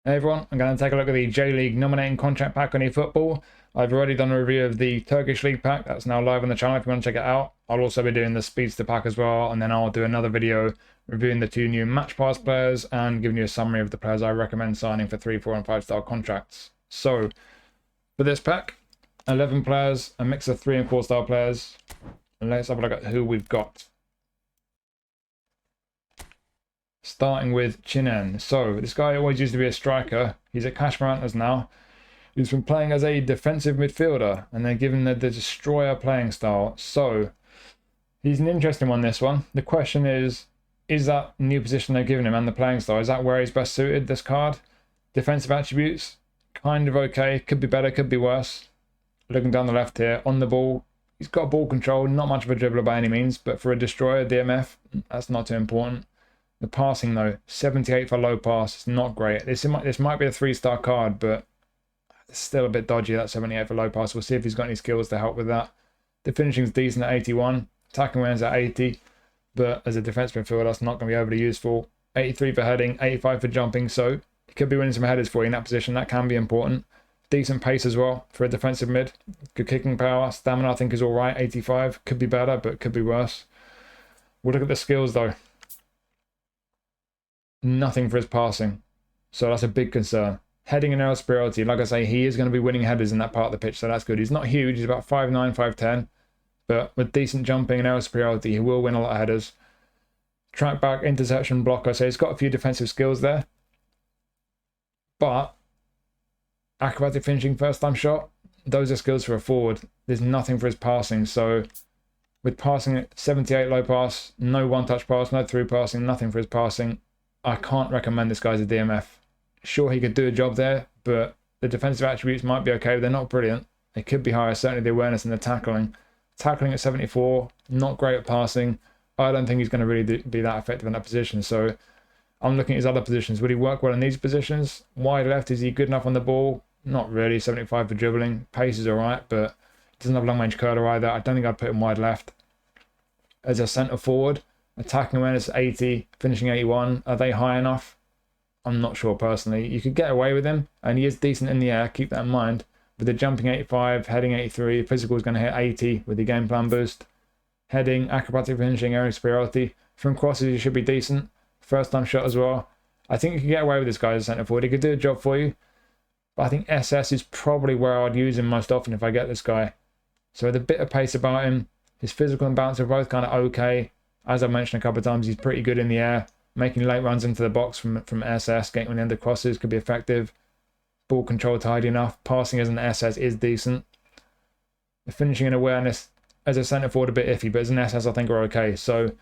Hey everyone, I'm going to take a look at the J-League nominating contract pack on eFootball. I've already done a review of the Turkish League pack that's now live on the channel if you want to check it out. I'll also be doing the Speedster pack as well, and then I'll do another video reviewing the two new Match Pass players and giving you a summary of the players I recommend signing for 3, 4 and 5 star contracts. So, for this pack, 11 players, a mix of 3 and 4 star players. And let's have a look at who we've got. Starting with Chinen. So, this guy always used to be a striker. He's at Kashmirantas now. He's been playing as a defensive midfielder, and they're given the destroyer playing style. So, he's an interesting one, this one. The question is that new position they're giving him and the playing style, is that where he's best suited, this card? Defensive attributes, kind of okay. Could be better, could be worse. Looking down the left here, on the ball, he's got ball control, not much of a dribbler by any means, but for a destroyer, DMF, that's not too important. The passing though, 78 for low pass, it's not great. This might be a 3-star card, but it's still a bit dodgy, that 78 for low pass. We'll see if he's got any skills to help with that. The finishing's decent at 81, attacking wins at 80, but as a defense midfielder, that's not going to be overly useful. 83 for heading, 85 for jumping, so he could be winning some headers for you in that position. That can be important. Decent pace as well for a defensive mid. Good kicking power. Stamina I think is alright, 85. Could be better, but could be worse. We'll look at the skills though. Nothing for his passing, so that's a big concern. Heading and aerial superiority, like I say, he is going to be winning headers in that part of the pitch, so that's good. He's not huge, he's about 5'9", 5'10", but with decent jumping and aerial superiority, he will win a lot of headers. Track back, interception, blocker, so he's got a few defensive skills there. But acrobatic finishing, first time shot, those are skills for a forward. There's nothing for his passing, so with passing at 78 low pass, no one-touch pass, no through passing, nothing for his passing, I can't recommend this guy as a DMF. Sure, he could do a job there, but the defensive attributes might be okay, but they're not brilliant. They could be higher, certainly the awareness and the tackling. Tackling at 74, not great at passing. I don't think he's going to really be that effective in that position, so I'm looking at his other positions. Would he work well in these positions? Wide left, is he good enough on the ball? Not really, 75 for dribbling. Pace is alright, but doesn't have long range curler either. I don't think I'd put him wide left. As a centre forward, attacking awareness 80, finishing 81. Are they high enough? I'm not sure personally. You could get away with him, and he is decent in the air, keep that in mind. With the jumping 85, heading 83, physical is going to hit 80 with the game plan boost. Heading, acrobatic finishing, aerial superiority. From crosses, he should be decent. First time shot as well. I think you can get away with this guy as a centre forward. He could do a job for you. But I think SS is probably where I'd use him most often if I get this guy. So with a bit of pace about him, his physical and balance are both kind of okay. As I've mentioned a couple of times, he's pretty good in the air. Making late runs into the box from SS, getting on the end of crosses could be effective. Ball control tidy enough. Passing as an SS is decent. The finishing and awareness as a centre forward a bit iffy, but as an SS I think are okay. So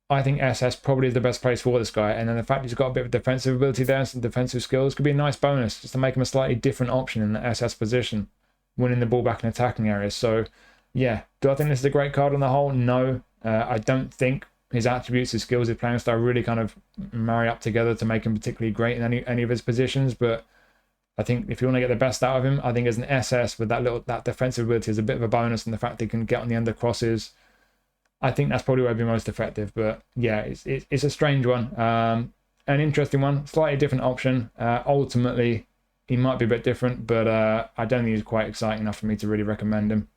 I think SS probably is the best place for this guy. And then the fact he's got a bit of defensive ability there and some defensive skills could be a nice bonus just to make him a slightly different option in the SS position, winning the ball back in attacking areas. So yeah, do I think this is a great card on the whole? No. I don't think his attributes, his skills, his playing style really kind of marry up together to make him particularly great in any of his positions. But I think if you want to get the best out of him, I think as an SS with that defensive ability is a bit of a bonus, and the fact he can get on the end of crosses, I think that's probably where he'd be most effective. But yeah, it's a strange one, an interesting one, slightly different option. Ultimately, he might be a bit different, but I don't think he's quite exciting enough for me to really recommend him.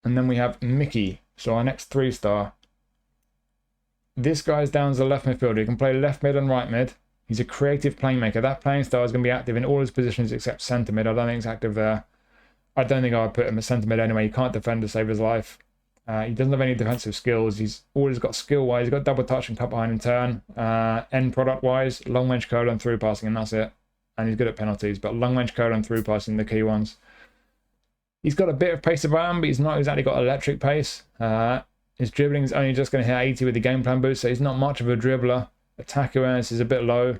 And then we have Miki, so our next 3-star. This guy's down as a left midfielder. He can play left mid and right mid. He's a creative playmaker. That playing style is going to be active in all his positions except centre mid. I don't think he's active there. I don't think I would put him at centre mid anyway. He can't defend to save his life. He doesn't have any defensive skills. He's always got skill-wise. He's got double touch and cut behind and turn. End product-wise, long range curl and through passing, and that's it. And he's good at penalties, but long range curl and through passing are the key ones. He's got a bit of pace about him, but he's not exactly got electric pace. His dribbling is only just going to hit 80 with the game plan boost, so he's not much of a dribbler. Attack awareness is a bit low.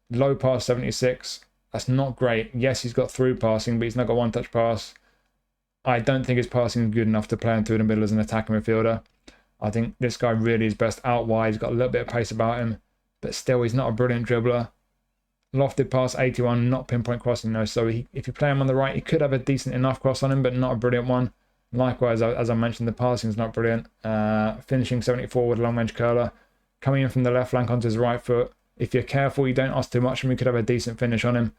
Low pass 76. That's not great. Yes, he's got through passing, but he's not got one-touch pass. I don't think his passing is good enough to play him through the middle as an attacking midfielder. I think this guy really is best out wide. He's got a little bit of pace about him, but still he's not a brilliant dribbler. Lofted pass 81, not pinpoint crossing though. So if you play him on the right, he could have a decent enough cross on him, but not a brilliant one. Likewise, as I mentioned, the passing is not brilliant. Finishing 74 with a long range curler. Coming in from the left flank onto his right foot. If you're careful, you don't ask too much and we could have a decent finish on him.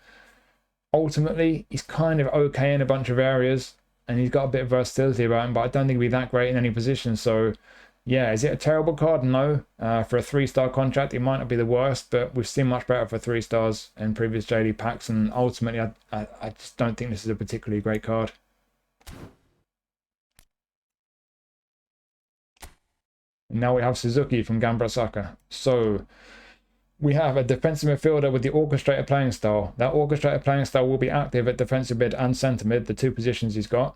Ultimately, he's kind of okay in a bunch of areas and he's got a bit of versatility about him, but I don't think he'll be that great in any position. So, yeah, is it a terrible card? No. For a 3-star contract, it might not be the worst, but we've seen much better for 3 stars in previous JD packs, and ultimately, I just don't think this is a particularly great card. Now we have Suzuki from Gambara. So we have a defensive midfielder with the orchestrator playing style. That orchestrator playing style will be active at defensive mid and centre mid, the 2 positions he's got.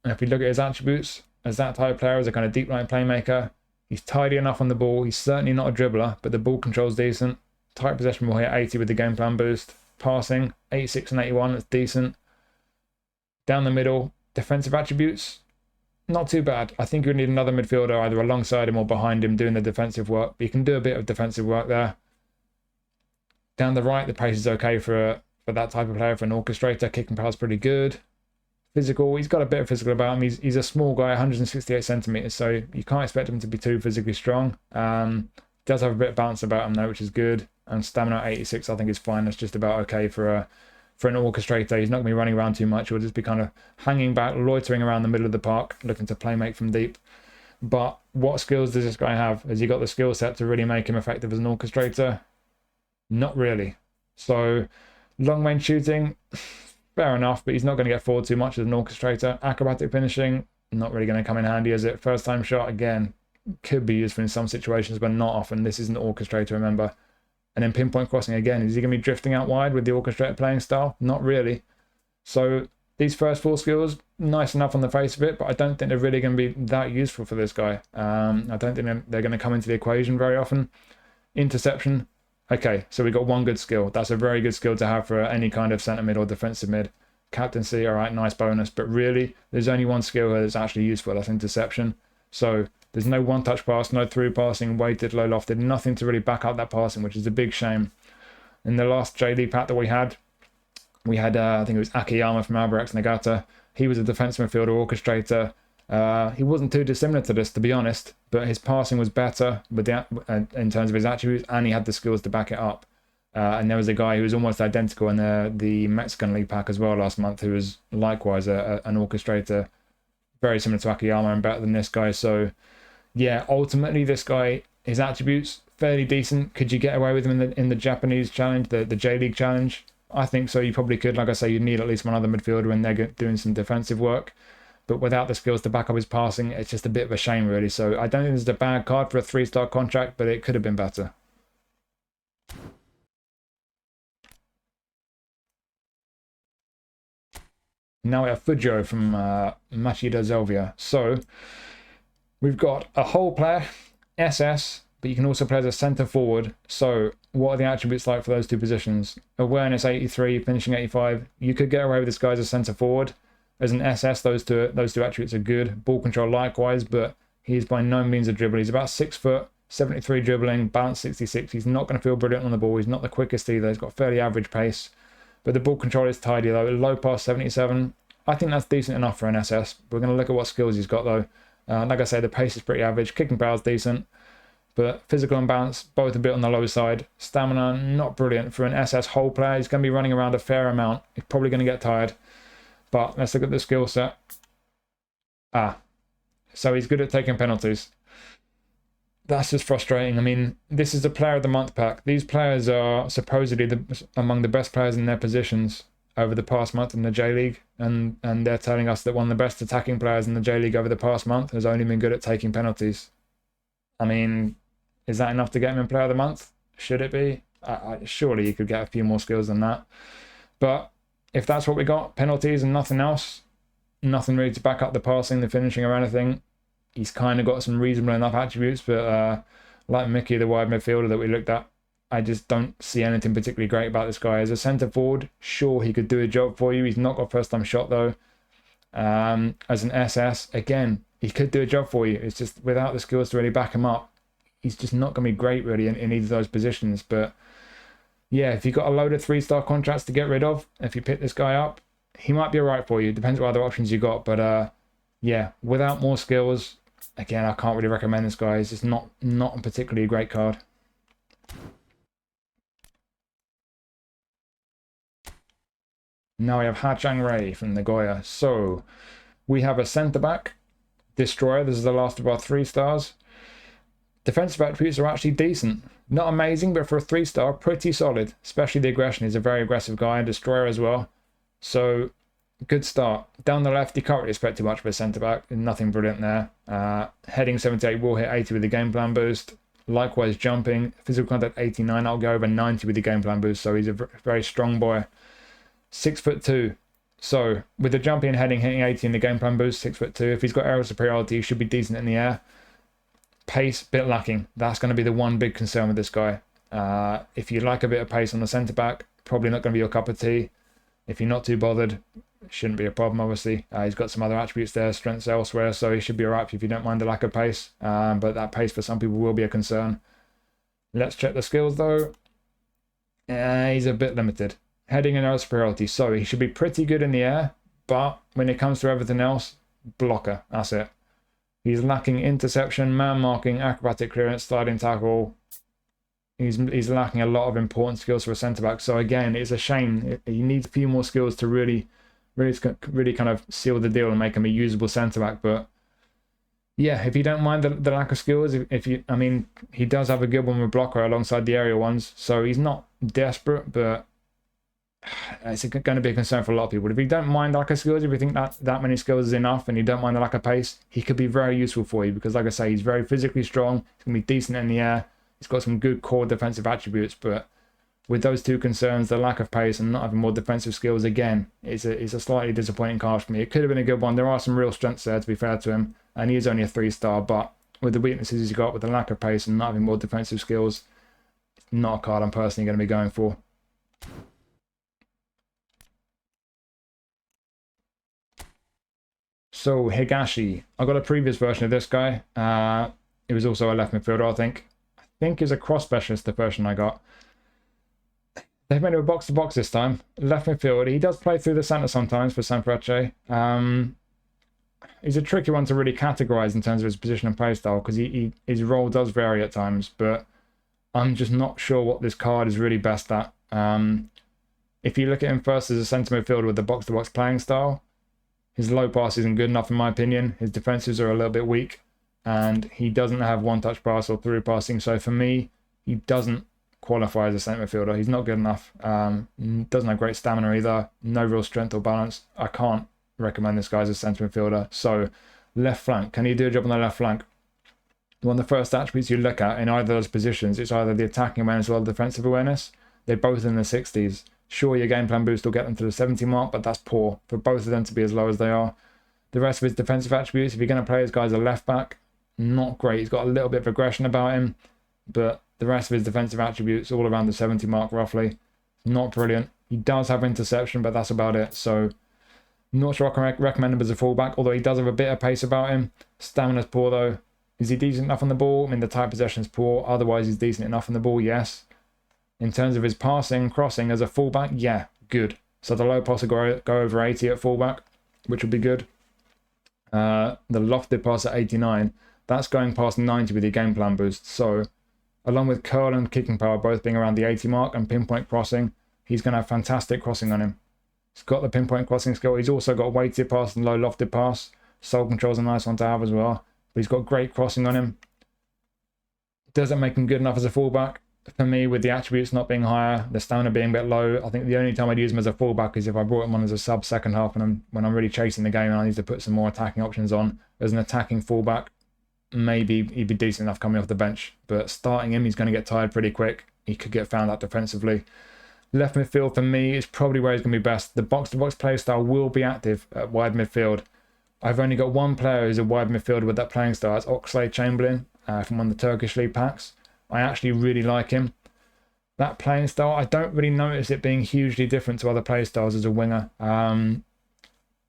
And if we look at his attributes, as that type of player, as a kind of deep line playmaker, he's tidy enough on the ball. He's certainly not a dribbler, but the ball control's decent. Tight possession will hit 80 with the game plan boost. Passing, 86 and 81, that's decent. Down the middle, defensive attributes, not too bad. I think you need another midfielder either alongside him or behind him doing the defensive work, but you can do a bit of defensive work there. Down the right, the pace is okay for that type of player, for an orchestrator. Kicking power's pretty good. Physical, he's got a bit of physical about him. He's a small guy, 168 centimeters, so you can't expect him to be too physically strong. Does have a bit of balance about him though, which is good. And stamina at 86, I think is fine. That's just about okay for an orchestrator. He's not going to be running around too much. He'll just be kind of hanging back, loitering around the middle of the park, looking to playmate from deep. But what skills does this guy have? Has he got the skill set to really make him effective as an orchestrator? Not really. So long range shooting, fair enough, but he's not going to get forward too much as an orchestrator. Acrobatic finishing, not really going to come in handy, is it? First time shot, again, could be useful in some situations, but not often. This is an orchestrator, remember. And then pinpoint crossing again. Is he going to be drifting out wide with the orchestrator playing style? Not really. So these first 4 skills, nice enough on the face of it, but I don't think they're really going to be that useful for this guy. I don't think they're going to come into the equation very often. Interception. Okay, so we got 1 good skill. That's a very good skill to have for any kind of centre mid or defensive mid. Captaincy, all right, nice bonus. But really, there's only 1 skill here that's actually useful. That's interception. So there's no one-touch pass, no through passing, weighted, low lofted, nothing to really back up that passing, which is a big shame. In the last JD pack that we had I think it was Akiyama from Albirex Nagata. He was a defensive midfielder orchestrator. He wasn't too dissimilar to this, to be honest, but his passing was better with in terms of his attributes, and he had the skills to back it up. And there was a guy who was almost identical in the Mexican League pack as well last month, who was likewise an orchestrator, very similar to Akiyama and better than this guy. So yeah, ultimately this guy, his attributes, fairly decent. Could you get away with him in the Japanese challenge, the J-League challenge? I think so, you probably could. Like I say, you'd need at least one other midfielder in there doing some defensive work. But without the skills to back up his passing, it's just a bit of a shame, really. So I don't think this is a bad card for a 3-star contract, but it could have been better. Now we have Fujio from Machida Zelvia. So we've got a whole player, SS, but you can also play as a centre forward. So what are the attributes like for those 2 positions? Awareness 83, finishing 85. You could get away with this guy as a centre forward. As an SS, those two attributes are good. Ball control likewise, but he's by no means a dribbler. He's about 6 foot, 73 dribbling, balance 66. He's not going to feel brilliant on the ball. He's not the quickest either. He's got fairly average pace. But the ball control is tidy though. Low pass 77. I think that's decent enough for an SS. We're going to look at what skills he's got though. Like I say, the pace is pretty average. Kicking power is decent. But physical and balance, both a bit on the low side. Stamina, not brilliant. For an SS whole player, he's going to be running around a fair amount. He's probably going to get tired. But let's look at the skill set. So he's good at taking penalties. That's just frustrating. I mean, this is a player of the month pack. These players are supposedly among the best players in their positions over the past month in the J-League. And they're telling us that one of the best attacking players in the J-League over the past month has only been good at taking penalties. I mean, is that enough to get him in player of the month? Should it be? Surely you could get a few more skills than that. But if that's what we got, penalties and nothing else, nothing really to back up the passing, the finishing or anything, he's kind of got some reasonable enough attributes, but like Miki, the wide midfielder that we looked at, I just don't see anything particularly great about this guy. As a centre forward, sure, he could do a job for you. He's not got first time shot though. As an SS, again, he could do a job for you. It's just without the skills to really back him up, he's just not going to be great really in either of those positions. But yeah, if you've got a load of 3-star contracts to get rid of, if you pick this guy up, he might be alright for you. Depends what other options you got. But yeah, without more skills, again, I can't really recommend this guy. It's just not a particularly great card. Now we have Chang-Rae from Nagoya. So we have a centre-back, Destroyer. This is the last of our 3 stars. Defensive attributes are actually decent. Not amazing, but for a 3-star, pretty solid. Especially the aggression. He's a very aggressive guy, and Destroyer as well. So, good start. Down the left, you can't really expect too much for a centre-back. Nothing brilliant there. Heading 78 will hit 80 with the game plan boost. Likewise, jumping. Physical contact 89. I'll go over 90 with the game plan boost. So, he's a very strong boy. 6'2". So, with the jumping and heading hitting 80 in the game plan boost, 6'2". If he's got aerial superiority, he should be decent in the air. Pace, bit lacking. That's going to be the one big concern with this guy. If you like a bit of pace on the centre back, probably not going to be your cup of tea. If you're not too bothered, shouldn't be a problem, obviously. He's got some other attributes there, strengths elsewhere, so he should be alright if you don't mind the lack of pace. But that pace for some people will be a concern. Let's check the skills though. He's a bit limited. Heading and aerial superiority, so he should be pretty good in the air, but when it comes to everything else, blocker. That's it. He's lacking interception, man marking, acrobatic clearance, sliding tackle. He's lacking a lot of important skills for a centre-back. So again, it's a shame. He needs a few more skills to really kind of seal the deal and make him a usable centre-back. But yeah, if you don't mind the lack of skills, I mean, he does have a good one with blocker alongside the aerial ones. So he's not desperate, but it's going to be a concern for a lot of people. If you don't mind the lack of skills, if you think that many skills is enough and you don't mind the lack of pace, he could be very useful for you because, like I say, he's very physically strong. He's going to be decent in the air. He's got some good core defensive attributes, but with those 2 concerns, the lack of pace and not having more defensive skills, again, it's a slightly disappointing card for me. It could have been a good one. There are some real strengths there, to be fair to him, and he is only a 3-star, but with the weaknesses he's got, with the lack of pace and not having more defensive skills, it's not a card I'm personally going to be going for. So, Higashi. I got a previous version of this guy. It was also a left midfielder, I think. I think he's a cross specialist, the version I got. They've made him a box-to-box this time. Left midfield. He does play through the centre sometimes for Sanfrecce. He's a tricky one to really categorise in terms of his position and play style because his role does vary at times, but I'm just not sure what this card is really best at. If you look at him first as a centre midfielder with the box-to-box playing style, his low pass isn't good enough in my opinion. His defensives are a little bit weak, and he doesn't have one-touch pass or through passing. So for me, he doesn't qualify as a centre midfielder. He's not good enough. Doesn't have great stamina either. No real strength or balance. I can't recommend this guy as a centre midfielder. So left flank. Can he do a job on the left flank? One of the first attributes you look at in either of those positions, it's either the attacking awareness or the defensive awareness. They're both in the 60s. Sure, your game plan boost will get them to the 70 mark, but that's poor for both of them to be as low as they are. The rest of his defensive attributes, if you're going to play this guy as a left back, not great. He's got a little bit of aggression about him, but the rest of his defensive attributes all around the 70 mark roughly. Not brilliant. He does have interception, but that's about it. So not sure I can recommend him as a fullback, although he does have a bit of pace about him. Stamina's poor though. Is he decent enough on the ball? I mean, the tight possession's poor. Otherwise, he's decent enough on the ball, yes. In terms of his passing and crossing as a fullback, yeah, good. So the low pass will go over 80 at fullback, which will be good. The lofted pass at 89, that's going past 90 with your game plan boost. So along with curl and kicking power both being around the 80 mark and pinpoint crossing, he's going to have fantastic crossing on him. He's got the pinpoint crossing skill. He's also got weighted pass and low lofted pass. Soul control's a nice one to have as well. But he's got great crossing on him. Doesn't make him good enough as a fullback. For me, with the attributes not being higher, the stamina being a bit low, I think the only time I'd use him as a fullback is if I brought him on as a sub second half when I'm really chasing the game and I need to put some more attacking options on. As an attacking fullback, maybe he'd be decent enough coming off the bench. But starting him, he's going to get tired pretty quick. He could get found out defensively. Left midfield for me is probably where he's going to be best. The box-to-box play style will be active at wide midfield. I've only got one player who's a wide midfielder with that playing style. It's Oxlade-Chamberlain from one of the Turkish League packs. I actually really like him. That playing style, I don't really notice it being hugely different to other play styles as a winger.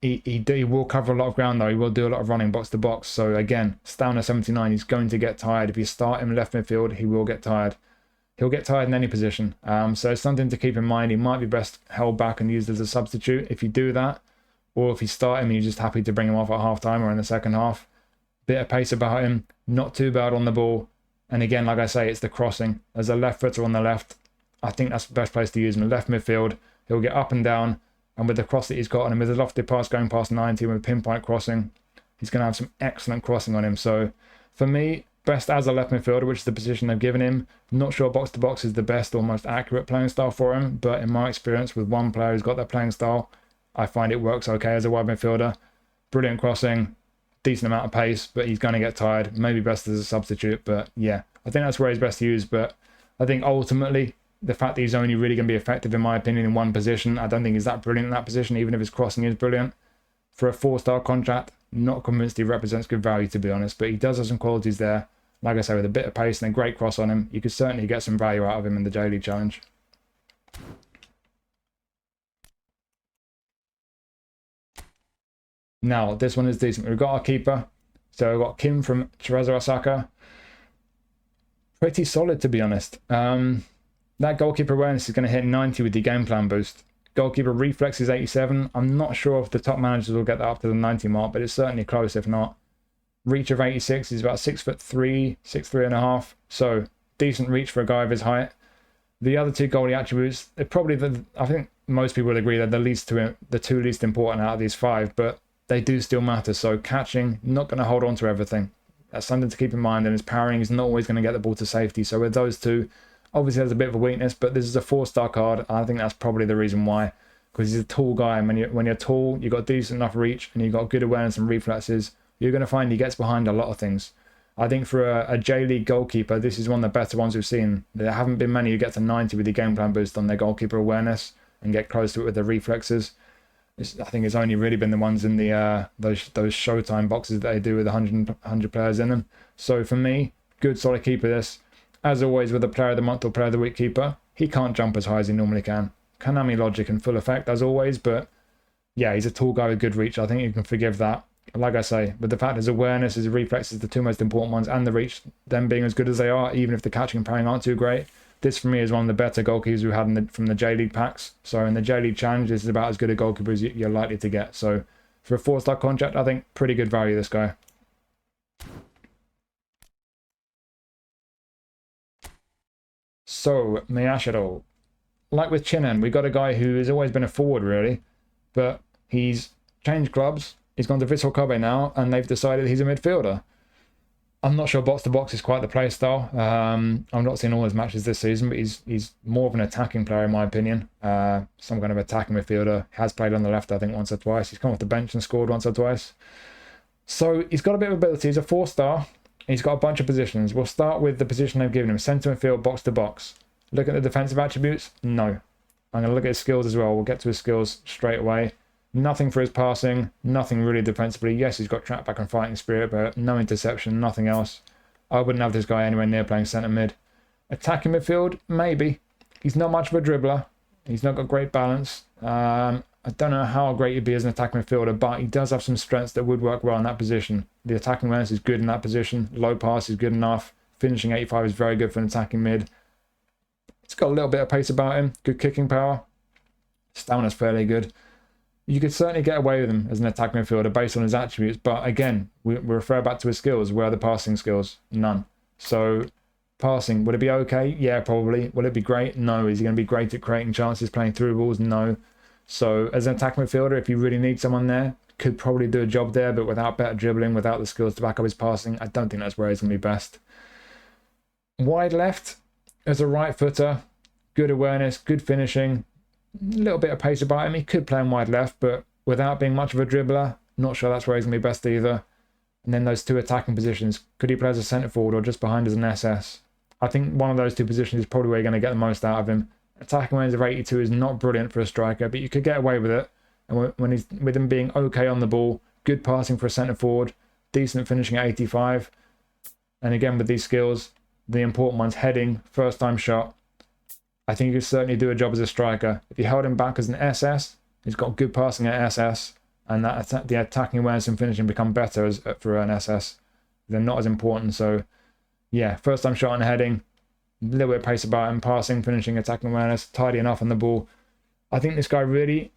He will cover a lot of ground though. He will do a lot of running box to box. So again, stamina 79, he's going to get tired. If you start him left midfield, he will get tired. He'll get tired in any position. So it's something to keep in mind. He might be best held back and used as a substitute. If you do that, or if you start him and you're just happy to bring him off at half-time or in the second half. Bit of pace about him, not too bad on the ball. And again, like I say, it's the crossing. As a left footer on the left, I think that's the best place to use him. Left midfield, he'll get up and down, and with the cross that he's got on him, with a lofted pass going past 90 with pinpoint crossing, he's going to have some excellent crossing on him. So for me, best as a left midfielder, which is the position they've given him. Not sure box to box is the best or most accurate playing style for him, but in my experience with one player who's got that playing style, I find it works okay as a wide midfielder. Brilliant crossing, decent amount of pace, but he's going to get tired. Maybe best as a substitute, but yeah, I think that's where he's best used. But I think ultimately, the fact that he's only really going to be effective, in my opinion, in one position, I don't think he's that brilliant in that position, even if his crossing is brilliant. For a 4-star contract, not convinced he represents good value, to be honest, but he does have some qualities there. Like I say, with a bit of pace and a great cross on him, you could certainly get some value out of him in the J-League Challenge. Now, this one is decent. We've got our keeper. So we've got Kim from Cerezo Osaka. Pretty solid, to be honest. That goalkeeper awareness is going to hit 90 with the game plan boost. Goalkeeper reflex is 87. I'm not sure if the top managers will get that up to the 90 mark, but it's certainly close if not. Reach of 86 is about 6'3", 6'3.5". So decent reach for a guy of his height. The other two goalie attributes, they're probably I think most people would agree they're the two least important out of these 5, but they do still matter. So catching, not going to hold on to everything. That's something to keep in mind, and his powering is not always going to get the ball to safety. So with those two, obviously there's a bit of a weakness, but this is a 4-star card. I think that's probably the reason why, because he's a tall guy, and when you're tall, you've got decent enough reach, and you've got good awareness and reflexes, you're going to find he gets behind a lot of things. I think for a J-League goalkeeper, this is one of the better ones we've seen. There haven't been many who get to 90 with the game plan boost on their goalkeeper awareness and get close to it with their reflexes. I think it's only really been the ones in the those Showtime boxes that they do with 100 players in them. So for me, good solid keeper this. As always with a player of the month or player of the week keeper, he can't jump as high as he normally can. Konami logic in full effect as always, but yeah, he's a tall guy with good reach. I think you can forgive that. Like I say, with the fact his awareness, his reflexes, the two most important ones, and the reach, them being as good as they are, even if the catching and parrying aren't too great, this for me is one of the better goalkeepers we had from the J-League packs. So in the J-League Challenge, this is about as good a goalkeeper as you're likely to get. So for a 4-star contract, I think pretty good value, this guy. So, Miyashiro. Like with Chinen, we got a guy who has always been a forward, really, but he's changed clubs. He's gone to Vissel Kobe now, and they've decided he's a midfielder. I'm not sure box to box is quite the play style. I've not seen all his matches this season, but he's more of an attacking player in my opinion. Some kind of attacking midfielder. Has played on the left, I think, once or twice. He's come off the bench and scored once or twice. So he's got a bit of ability. He's a 4-star. He's got a bunch of positions. We'll start with the position they've given him. Centre midfield, box to box. Look at the defensive attributes. No. I'm going to look at his skills as well. We'll get to his skills straight away. Nothing for his passing, nothing really defensively. Yes, he's got track back and fighting spirit, but no interception, nothing else. I wouldn't have this guy anywhere near playing centre mid. Attacking midfield, maybe. He's not much of a dribbler. He's not got great balance. I don't know how great he'd be as an attacking midfielder, but he does have some strengths that would work well in that position. The attacking awareness is good in that position. Low pass is good enough. Finishing 85 is very good for an attacking mid. It's got a little bit of pace about him. Good kicking power. Stamina's fairly good. You could certainly get away with him as an attack midfielder based on his attributes, but again, we refer back to his skills. Where are the passing skills? None. So, passing, would it be okay? Yeah, probably. Will it be great? No. Is he going to be great at creating chances, playing through balls? No. So, as an attack midfielder, if you really need someone there, could probably do a job there, but without better dribbling, without the skills to back up his passing, I don't think that's where he's going to be best. Wide left, as a right footer, good awareness, good finishing, a little bit of pace about him. He could play on wide left, but without being much of a dribbler, not sure that's where he's going to be best either. And then those two attacking positions. Could he play as a centre forward or just behind as an SS? I think one of those two positions is probably where you're going to get the most out of him. Attacking awareness of 82 is not brilliant for a striker, but you could get away with it. And when he's with him being okay on the ball, good passing for a centre forward, decent finishing at 85. And again, with these skills, the important ones, heading, first time shot. I think he could certainly do a job as a striker. If you held him back as an SS, he's got good passing at SS, and the attacking awareness and finishing become better for an SS. They're not as important. So, yeah, first time shot and heading, a little bit of pace about him, passing, finishing, attacking awareness, tidy enough on the ball. I think this guy really,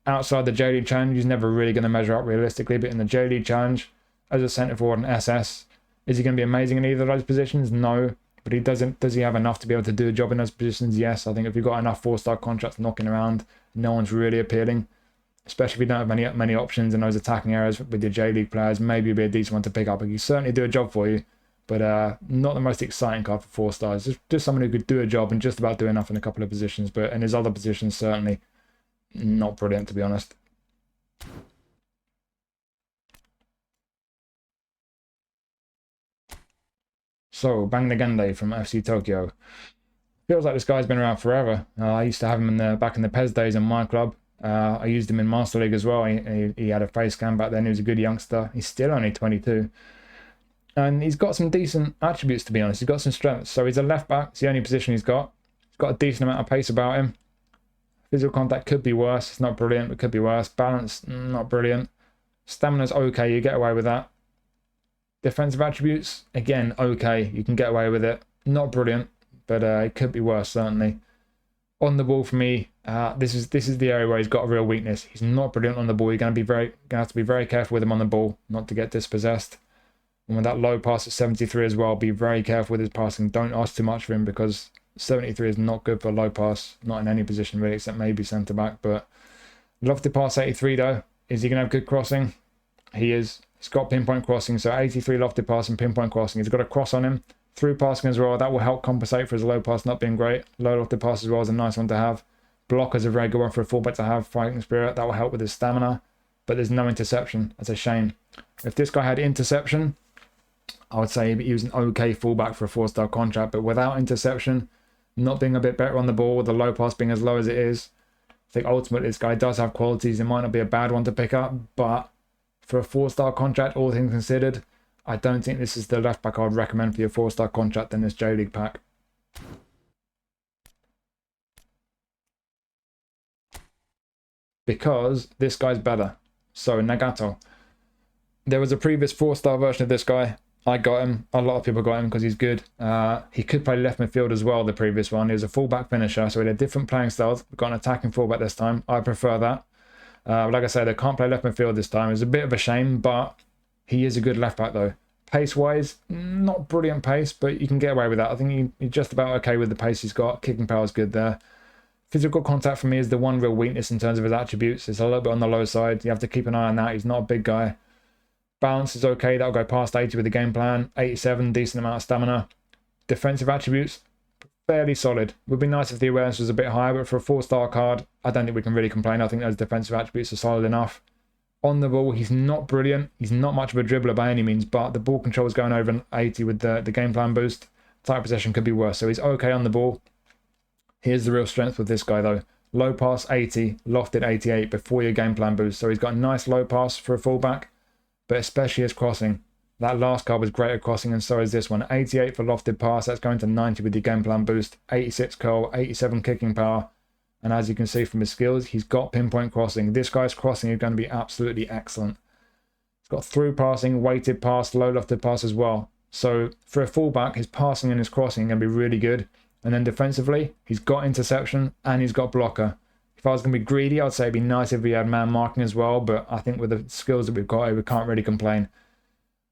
outside the J League Challenge, he's never really going to measure up realistically, but in the J League Challenge, as a centre forward and SS, is he going to be amazing in either of those positions? No. But he doesn't. Does he have enough to be able to do a job in those positions? Yes. I think if you've got enough 4-star contracts knocking around, no one's really appealing. Especially if you don't have many options in those attacking areas with your J League players, maybe it'll be a decent one to pick up. He can certainly do a job for you, but not the most exciting card for 4 stars. Just someone who could do a job and just about do enough in a couple of positions, but in his other positions, certainly not brilliant, to be honest. So, Bangnagande from FC Tokyo. Feels like this guy's been around forever. I used to have him back in the PES days in my club. I used him in Master League as well. He had a face cam back then. He was a good youngster. He's still only 22. And he's got some decent attributes, to be honest. He's got some strengths. So he's a left back. It's the only position he's got. He's got a decent amount of pace about him. Physical contact could be worse. It's not brilliant, but could be worse. Balance, not brilliant. Stamina's okay. You get away with that. Defensive attributes, again, okay. You can get away with it. Not brilliant, but it could be worse, certainly. On the ball for me, this is the area where he's got a real weakness. He's not brilliant on the ball. You're going to have to be very careful with him on the ball, not to get dispossessed. And with that low pass at 73 as well, be very careful with his passing. Don't ask too much for him because 73 is not good for a low pass, not in any position really, except maybe centre back. But love to pass 83 though. Is he going to have good crossing? He is. He's got pinpoint crossing, so 83 lofted pass and pinpoint crossing. He's got a cross on him. Through passing as well, that will help compensate for his low pass not being great. Low lofted pass as well is a nice one to have. Blocker's a very good one for a fullback to have. Fighting spirit, that will help with his stamina. But there's no interception. That's a shame. If this guy had interception, I would say he was an okay fullback for a 4-star contract. But without interception, not being a bit better on the ball, with the low pass being as low as it is, I think ultimately this guy does have qualities. It might not be a bad one to pick up, but for a 4-star contract, all things considered, I don't think this is the left back I'd recommend for your 4-star contract in this J League pack. Because this guy's better. So Nagato. There was a previous 4-star version of this guy. I got him. A lot of people got him because he's good. He could play left midfield as well, the previous one. He was a fullback finisher, so he had different playing styles. We've got an attacking fullback this time. I prefer that. Like I said, I can't play left midfield this time. It's a bit of a shame, but he is a good left back though. Pace-wise, not brilliant pace, but you can get away with that. I think you're just about okay with the pace he's got. Kicking power is good there. Physical contact for me is the one real weakness in terms of his attributes. It's a little bit on the low side. You have to keep an eye on that. He's not a big guy. Balance is okay. That'll go past 80 with the game plan. 87, decent amount of stamina. Defensive attributes, fairly solid. Would be nice if the awareness was a bit higher, but for a 4-star card, I don't think we can really complain. I think those defensive attributes are solid enough. On the ball, he's not brilliant. He's not much of a dribbler by any means, but the ball control is going over 80 with the game plan boost. Tight possession could be worse, so he's okay on the ball. Here's the real strength with this guy though. Low pass 80, lofted 88 before your game plan boost. So he's got a nice low pass for a fullback, but especially his crossing. That last card was great at crossing, and so is this one. 88 for lofted pass, that's going to 90 with your game plan boost. 86 curl, 87 kicking power. And as you can see from his skills, he's got pinpoint crossing. This guy's crossing is going to be absolutely excellent. He's got through passing, weighted pass, low lofted pass as well. So for a fullback, his passing and his crossing are going to be really good. And then defensively, he's got interception and he's got blocker. If I was going to be greedy, I'd say it'd be nice if he had man marking as well. But I think with the skills that we've got, we can't really complain.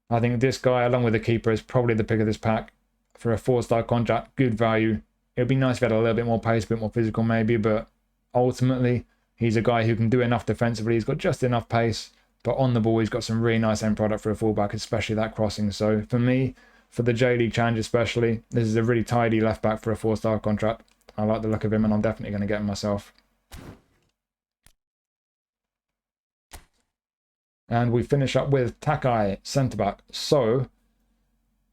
I think this guy, along with the keeper, is probably the pick of this pack. For a 4-star contract, good value. It would be nice if he had a little bit more pace, a bit more physical maybe, but ultimately, he's a guy who can do enough defensively. He's got just enough pace, but on the ball, he's got some really nice end product for a fullback, especially that crossing. So for me, for the J League Challenge especially, this is a really tidy left back for a 4-star contract. I like the look of him, and I'm definitely going to get him myself. And we finish up with Takai, centre back. So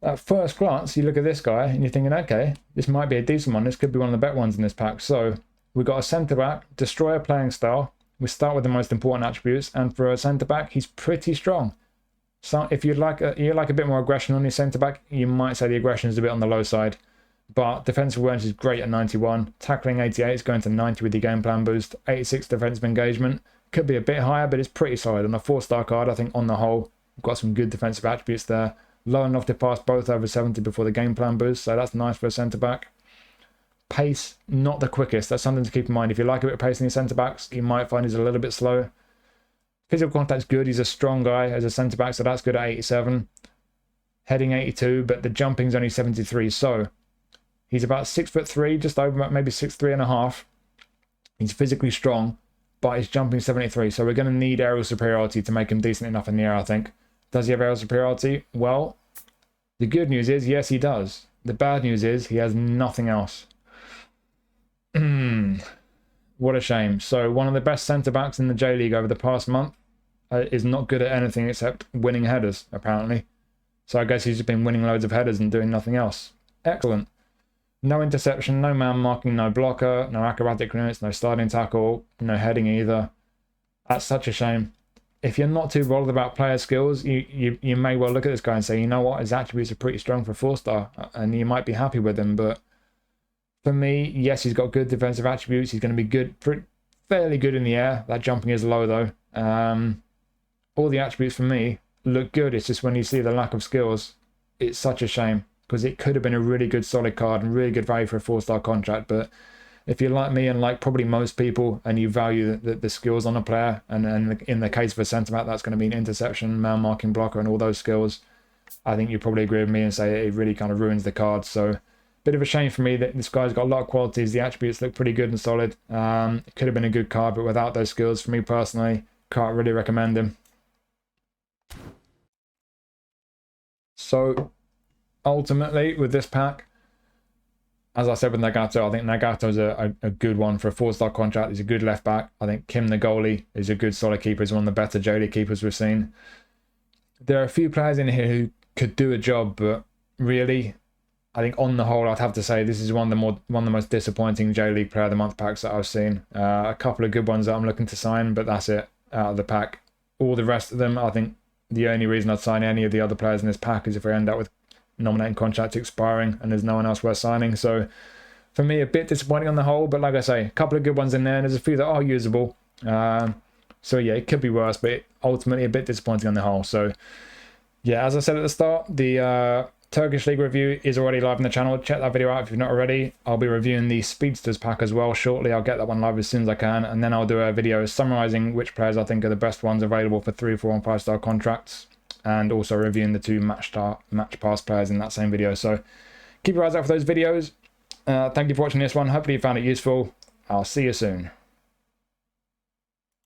at first glance, you look at this guy and you're thinking, okay, this might be a decent one. This could be one of the better ones in this pack. So we've got a centre-back, destroyer playing style. We start with the most important attributes. And for a centre-back, he's pretty strong. So if you'd like a bit more aggression on your centre-back, you might say the aggression is a bit on the low side. But defensive awareness is great at 91. Tackling 88 is going to 90 with your game plan boost. 86 defensive engagement. Could be a bit higher, but it's pretty solid. On a 4-star card, I think on the whole, we've got some good defensive attributes there. Low enough to pass both over 70 before the game plan boost, so that's nice for a centre-back. Pace, not the quickest. That's something to keep in mind. If you like a bit of pace in your centre-backs, you might find he's a little bit slow. Physical contact's good. He's a strong guy as a centre-back, so that's good at 87. Heading 82, but the jumping's only 73. So he's about 6'3", just over, maybe 6'3.5". He's physically strong, but he's jumping 73. So we're going to need aerial superiority to make him decent enough in the air, I think. Does he have aerial superiority? Well, the good news is, yes, he does. The bad news is he has nothing else. What a shame. So one of the best centre-backs in the J-League over the past month is not good at anything except winning headers, apparently. So I guess he's just been winning loads of headers and doing nothing else. Excellent. No interception, no man marking, no blocker, no acrobatic clearance, no sliding tackle, no heading either. That's such a shame. If you're not too bothered about player skills, you may well look at this guy and say, you know what, his attributes are pretty strong for 4-star, and you might be happy with him. But for me, yes, he's got good defensive attributes. He's going to be good, fairly good in the air. That jumping is low though. All the attributes for me look good. It's just when you see the lack of skills, it's such a shame, because it could have been a really good solid card and really good value for a 4-star contract. But if you're like me and like probably most people, and you value the skills on a player, and in the case of a centre-back, that's going to mean interception, man marking, blocker, and all those skills, I think you probably agree with me and say it really kind of ruins the card. So bit of a shame for me that this guy's got a lot of qualities. The attributes look pretty good and solid. It could have been a good card, but without those skills, for me personally, can't really recommend him. So ultimately with this pack, as I said with Nagato, I think Nagato's a good one for a 4-star contract. He's a good left back. I think Kim, the goalie, is a good solid keeper. He's one of the better J-League keepers we've seen. There are a few players in here who could do a job, but really, I think on the whole, I'd have to say this is one of the most disappointing J-League Player of the Month packs that I've seen. A couple of good ones that I'm looking to sign, but that's it out of the pack. All the rest of them, I think the only reason I'd sign any of the other players in this pack is if we end up with nominating contract expiring and there's no one else worth signing. So for me, a bit disappointing on the whole, but like I say, a couple of good ones in there, and there's a few that are usable. So yeah, it could be worse, but ultimately a bit disappointing on the whole. So yeah, as I said at the start, the Turkish League review is already live on the channel. Check that video out if you've not already. I'll be reviewing the Speedsters pack as well shortly. I'll get that one live as soon as I can, and then I'll do a video summarising which players I think are the best ones available for 3, 4 and 5-star contracts, and also reviewing the 2 match pass players in that same video. So keep your eyes out for those videos. Thank you for watching this one. Hopefully you found it useful. I'll see you soon.